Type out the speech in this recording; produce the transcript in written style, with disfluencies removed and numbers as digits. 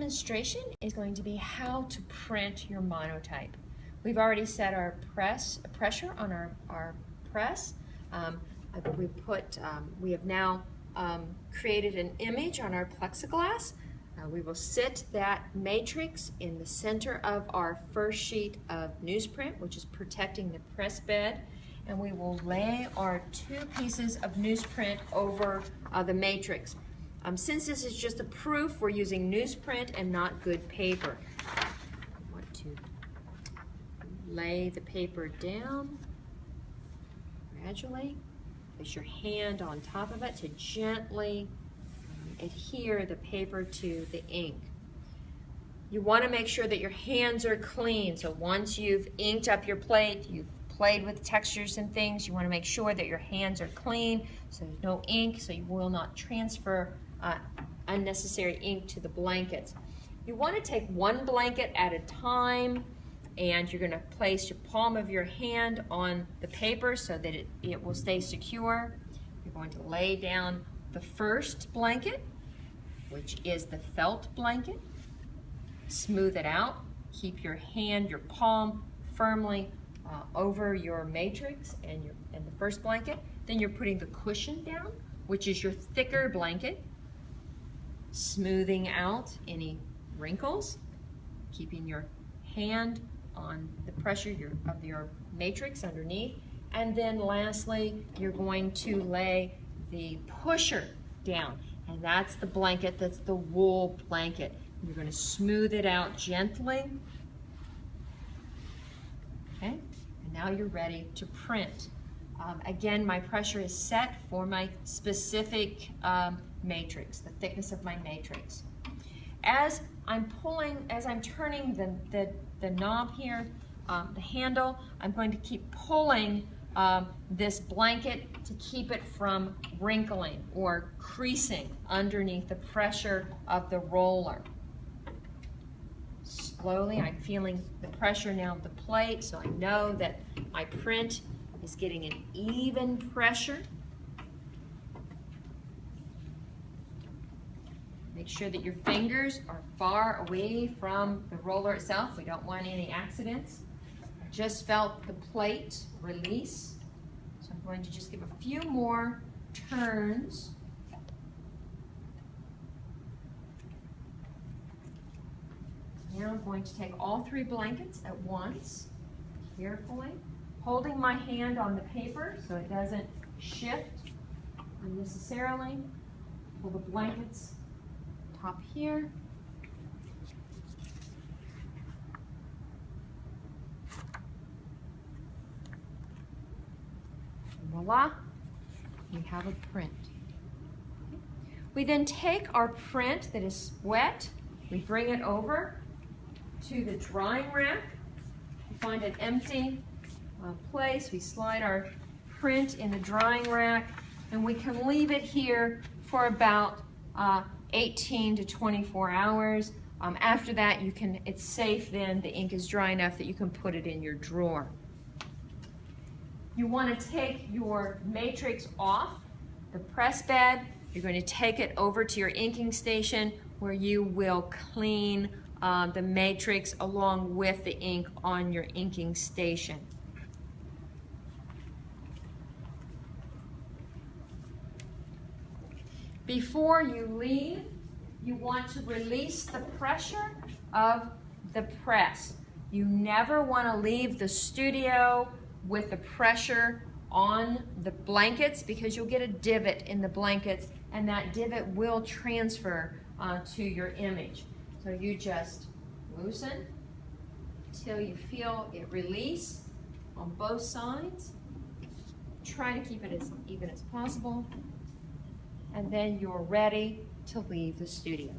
demonstration is going to be how to print your monotype. We've already set our pressure on our press. We have now created an image on our plexiglass. We will sit that matrix in the center of our first sheet of newsprint, which is protecting the press bed, and we will lay our 2 pieces of newsprint over the matrix. Since this is just a proof, we're using newsprint and not good paper. I want to lay the paper down gradually. Place your hand on top of it to gently adhere the paper to the ink. You want to make sure that your hands are clean. So once you've inked up your plate, you've played with textures and things, you want to make sure that your hands are clean, so there's no ink, so you will not transfer unnecessary ink to the blankets. You want to take 1 blanket at a time, and you're going to place your palm of your hand on the paper so that it will stay secure. You're going to lay down the first blanket, which is the felt blanket. Smooth it out. Keep your palm firmly over your matrix and the first blanket. Then you're putting the cushion down, which is your thicker blanket, smoothing out any wrinkles, keeping your hand on the pressure of your matrix underneath. And then lastly, you're going to lay the pusher down, and that's the blanket, that's the wool blanket. You're going to smooth it out gently. Okay, and now you're ready to print. Again, my pressure is set for my specific matrix, the thickness of my matrix. As I'm turning the knob here, the handle, I'm going to keep pulling this blanket to keep it from wrinkling or creasing underneath the pressure of the roller. Slowly, I'm feeling the pressure now of the plate, so I know that my print is getting an even pressure. Make sure that your fingers are far away from the roller itself. We don't want any accidents. I just felt the plate release, so I'm going to just give a few more turns. Now I'm going to take all 3 blankets at once, carefully, holding my hand on the paper so it doesn't shift unnecessarily. Pull the blankets top here. And voila, we have a print. We then take our print that is wet, we bring it over to the drying rack. We find an empty place, we slide our print in the drying rack, and we can leave it here for about 18 to 24 hours. After that, it's safe then, the ink is dry enough that you can put it in your drawer. You want to take your matrix off the press bed. You're going to take it over to your inking station where you will clean the matrix along with the ink on your inking station. Before you leave, you want to release the pressure of the press. You never want to leave the studio with the pressure on the blankets because you'll get a divot in the blankets, and that divot will transfer to your image. So you just loosen until you feel it release on both sides. Try to keep it as even as possible. And then you're ready to leave the studio.